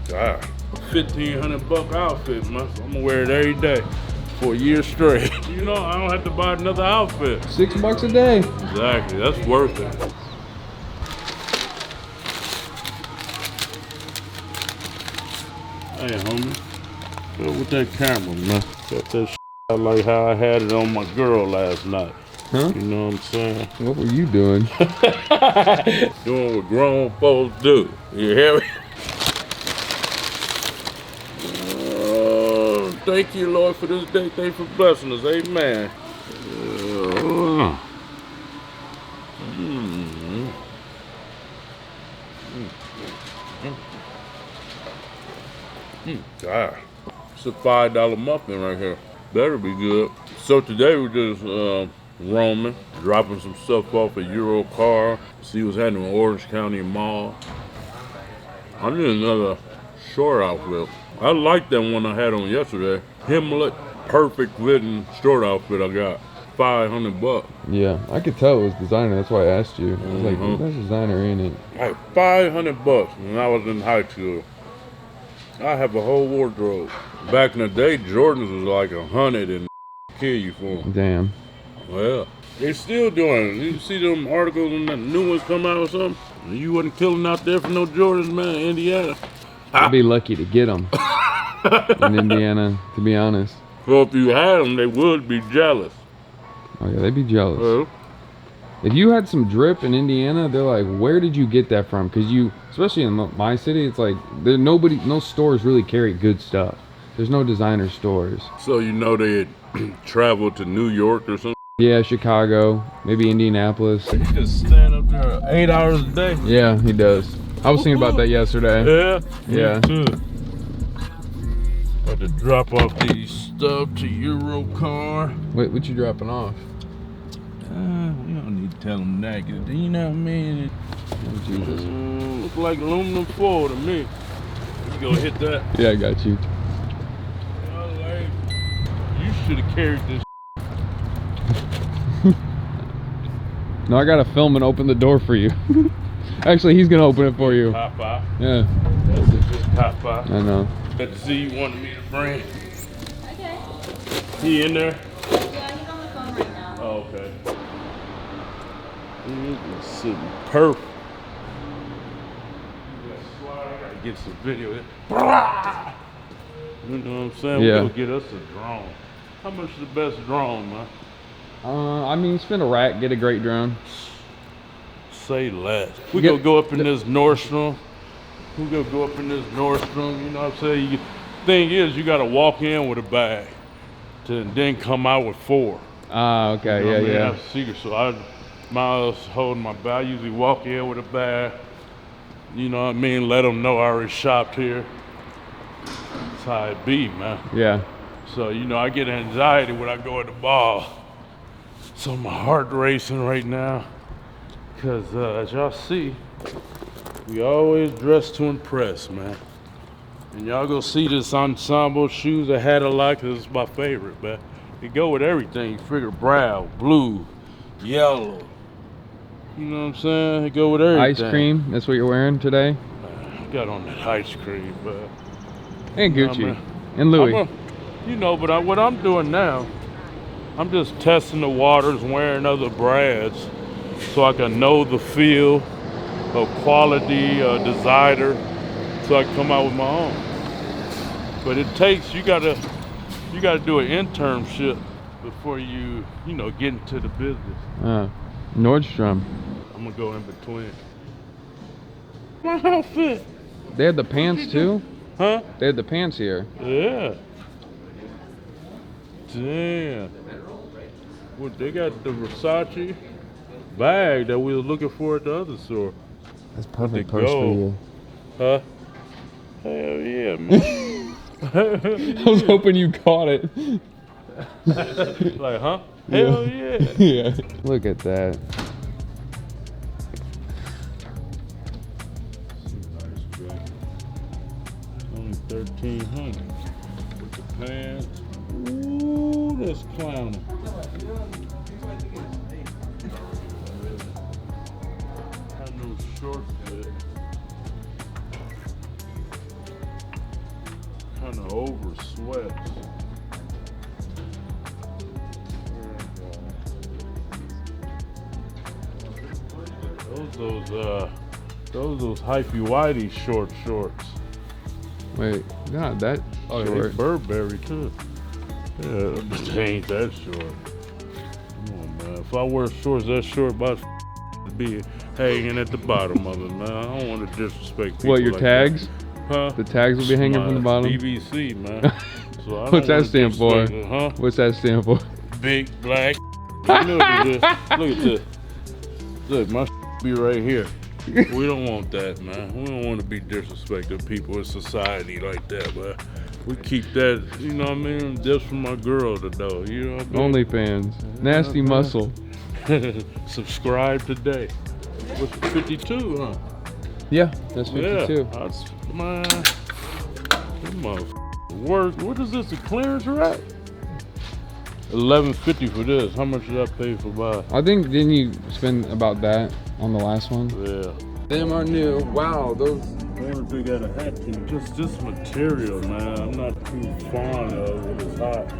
God. $1,500 outfit, man. So I'm gonna wear it every day for a year straight. You know, I don't have to buy another outfit. $6 a day. Exactly, that's worth it. Hey, homie. Go with that camera, man. Got that shit out like how I had it on my girl last night. Huh? You know what I'm saying? What were you doing? Doing what grown folks do. You hear me? Oh, thank you, Lord, for this day. Thank you for blessing us. Amen. God, it's a $5 muffin right here. Better be good. So today we're just roaming, dropping some stuff off at Euro Car. See what's happening in Orange County Mall. I need another short outfit. I like that one I had on yesterday. Himmlet, perfect fitting short outfit I got. $500. Yeah, I could tell it was designer. That's why I asked you. I was like, that's designer, ain't it? Like $500 when I was in high school. I have a whole wardrobe. Back in the day, Jordans was like 100 and kill you for them. Damn. Well, they still doing it. You see them articles and the new ones come out or something? You wasn't killing out there for no Jordans, man, in Indiana. I'd be lucky to get them in Indiana, to be honest. So if you had them, they would be jealous. Oh yeah, they'd be jealous. Well, If you had some drip in Indiana, they're like, where did you get that from? Because you, especially in my city, it's like no stores really carry good stuff. There's no designer stores. so you know they had traveled to New York or something? Yeah, Chicago, maybe Indianapolis. You just stand up there 8 hours a day? Yeah, he does. I was thinking about that yesterday. Yeah? Yeah. Me too. About to drop off these stuff to Euro Car. Wait, what you dropping off? We don't need to tell them that, 'cause you know what I mean? Oh, Jesus. Look like aluminum foil to me. You go hit that. Yeah, I got you. You should have carried this. No, I gotta film and open the door for you. Actually, he's gonna open it for you. Popeye. Yeah, That's just Popeye. I know. Got to see you wanted me to bring. Okay. He in there? Yeah, he's on the phone right now. Oh, okay. He's sitting perfect. I gotta get some video. You know what I'm saying? Yeah. We'll get us a drone. How much is the best drone, man? I mean, spend a rack, get a great drone. Say less. We Get- gonna go up in this Nordstrom. We gonna go up in this Nordstrom. You know what I'm saying? Thing is, you gotta walk in with a bag, to then come out with 4. Ah, okay, You know what I mean? yeah. That's secret. So I was holding my bag. I usually walk in with a bag. You know what I mean? Let them know I already shopped here. That's how it be, man. Yeah. So, you know, I get anxiety when I go at the ball. So my heart racing right now. Because as y'all see, we always dress to impress, man. And y'all go see this ensemble shoes I had a lot because it's my favorite, man. They go with everything. You figure brown, blue, yellow. You know what I'm saying? They go with everything. Ice cream, that's what you're wearing today? I got on that ice cream, but And you know, Gucci. man, And Louis. what I'm doing now, I'm just testing the waters, wearing other brands so I can know the feel of quality, designer, so I can come out with my own. But it takes, you gotta do an internship before you get into the business. Nordstrom. I'm gonna go in between. My outfit. They had the pants too? Huh? They had the pants here. Yeah. Damn. Well, they got the Versace bag that we were looking for at the other store. That's perfect The purse for gold. you. Huh? Hell yeah, man. I was hoping you caught it. Like, huh? Hell yeah. Yeah. Look at that. Only $1,300 with the pants. Ooh, that's clowning. Have no short fit. kind of over sweats. Those hypey whitey shorts. Wait, not that Oh, short. they Burberry too. Yeah, but they ain't that short. Come on, man. If I wear shorts that short, about to be hanging at the bottom of it, man. I don't want to disrespect people. What, your like tags? That. Huh? The tags will be hanging from the bottom? BBC, man. So I What's don't that wanna stand for? disrespect it, huh? What's that stand for? Big black. Look at this. Look at this. Look, my be right here. We don't want that, man. We don't want to be disrespecting people in society like that, but we keep that, you know what I mean? Just for my girl to know, you know what I mean? OnlyFans. Nasty muscle. Subscribe today. What's 52, huh? Yeah, that's 52. Yeah, that's, man. That motherfucker work. What is this, a clearance rack? $11.50 for this. How much did I pay for mine? I think, didn't you spend about that on the last one? Yeah. Them are new. Wow, those. I wonder if they got a hat too. Just this material, man. I'm not too fond of it. It's hot.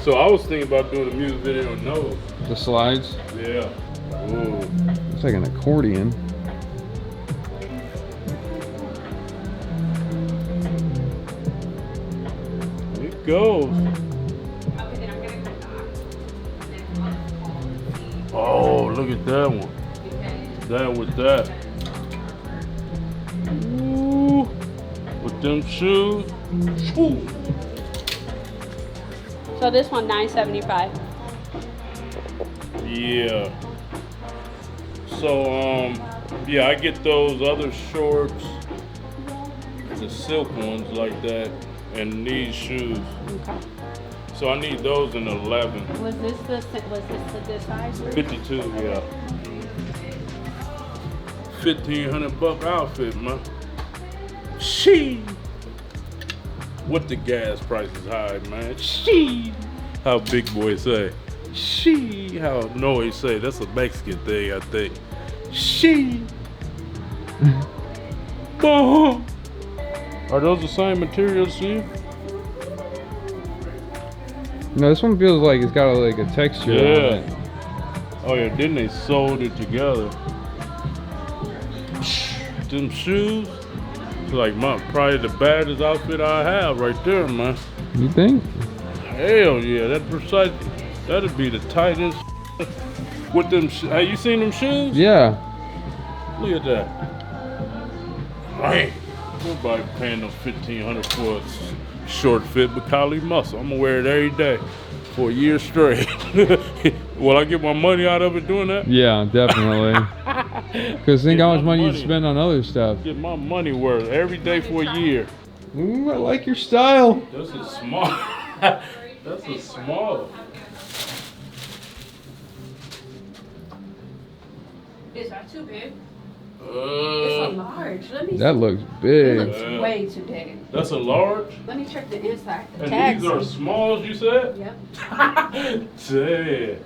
So I was thinking about doing a music video on those. The slides. Yeah. Ooh. It's like an accordion. It goes. Oh, look at that one. That with that. Ooh. With them shoes. Ooh. So this one, $9.75. Yeah. So, yeah, I get those other shorts, the silk ones like that, and these shoes. Okay. So I need those in 11. Was this the size? 52, yeah. $1,500 outfit, man. She. What the gas price is high, man. She. How Big Boy say. She. How Noe say. That's a Mexican thing, I think. She. Are those the same materials to you? No, this one feels like it's got like a texture on it. Oh yeah, then they sewed it together. Them shoes, like probably the baddest outfit I have right there, man. You think? Hell yeah, that'd be the tightest. With them, have you seen them shoes? Yeah. Look at that. Man, nobody paying no $1,500 for a short fit Bacali muscle. I'm gonna wear it every day for a year straight. Will I get my money out of it doing that? Yeah, definitely. Because think how much money you spend on other stuff. Get my money worth every day for a year. Ooh, I like your style. That's a small. That's a small. Is that too big? It's Uh, a large. Let me That see. looks It big. looks way too big. that's a large. Let me check the inside. The And tags. these are smalls, you said? Yep. Damn.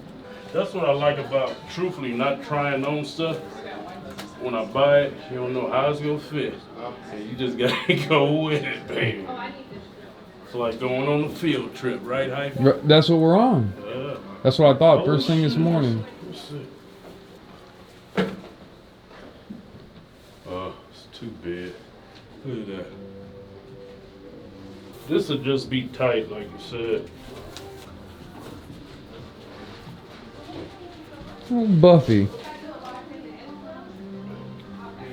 That's what I like about, truthfully, not trying on stuff. When I buy it, you don't know how it's gonna fit. And you just gotta go with it, baby. It's like going on a field trip, right, Hype? That's what we're on. Yeah. That's what I thought Oh, first thing this shit. morning. Let's see. It's too big. Look at that. This will just be tight, like you said. Oh, Buffy.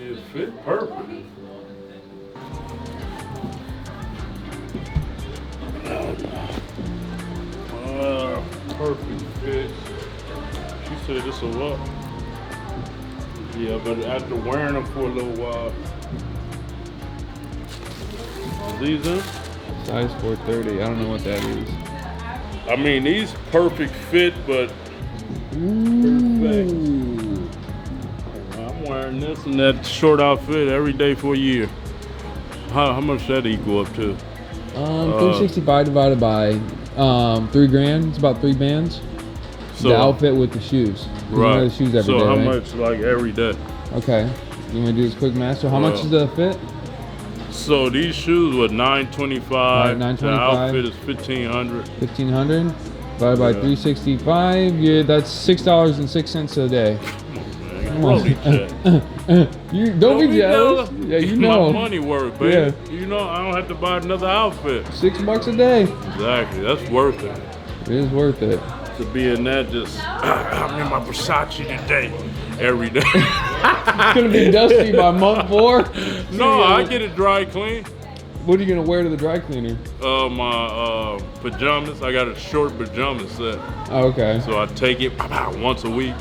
It fit perfect. Perfect fit. She said this a lot. Yeah, but after wearing them for a little while. Are these them? Size 430. I don't know what that is. I mean, these perfect fit, but perfect. I'm wearing this and that short outfit every day for a year. How much that equal up to? 365 divided by 3 grand. It's about 3 bands. So the outfit with the shoes. 'Cause you wear the shoes every day, so how right? much like every day? Okay. You want to do this quick math? So how much is the fit? So these shoes were $925. Right, The outfit is $1,500. 1,500 divided by 365. Yeah, that's $6.06 a day. Come on, man. You don't be jealous. Yeah, you know. My money worth, baby. You know, I don't have to buy another outfit. $6 a day. Exactly. That's worth it. It is worth it. To be in that, just I'm in my Versace today, every day. It's gonna be dusty by month 4. No, I get it dry clean. What are you gonna wear to the dry cleaner? My pajamas. I got a short pajama set, Oh, okay. so I take it once a week.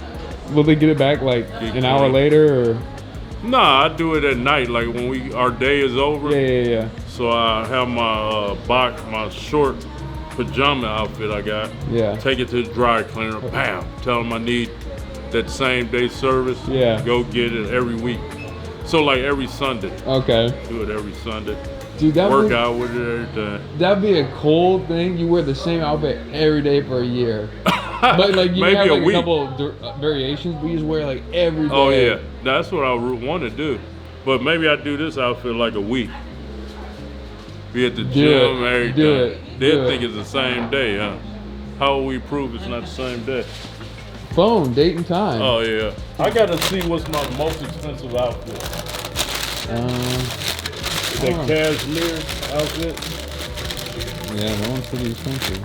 Will they get it back like an hour clean. later or? Nah, I do it at night, like when our day is over. Yeah. So I have my my short pajama outfit I got. Yeah. Take it to the dry cleaner. Bam. Tell them I need that same day service. Yeah. Go get it every week. So like every Sunday. Okay. Do it every Sunday. Dude, that Work out with it every day. That'd be a cool thing. You wear the same outfit every day for a year. But like you Maybe have like a week. a couple of variations, but you just wear like every day. Oh yeah, that's what I want to do. But maybe I do this outfit like a week. Be at the gym every day. They'll think it's the same day, huh? How will we prove it's not the same day? Phone, date, and time. Oh yeah. I gotta see what's my most expensive outfit. The cashmere outfit. Yeah, that one's pretty expensive.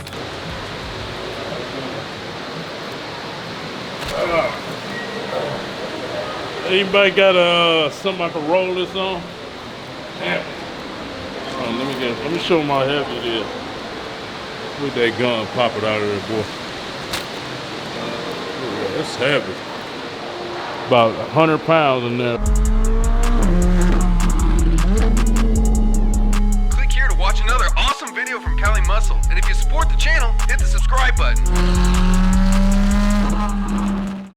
Anybody got something I can roll this on? Yeah. Let me show my heavy it is. With that gun, pop it out of there, boy. It's heavy. About 100 pounds in there. Click here to watch another awesome video from Cali Muscle. And if you support the channel, hit the subscribe button.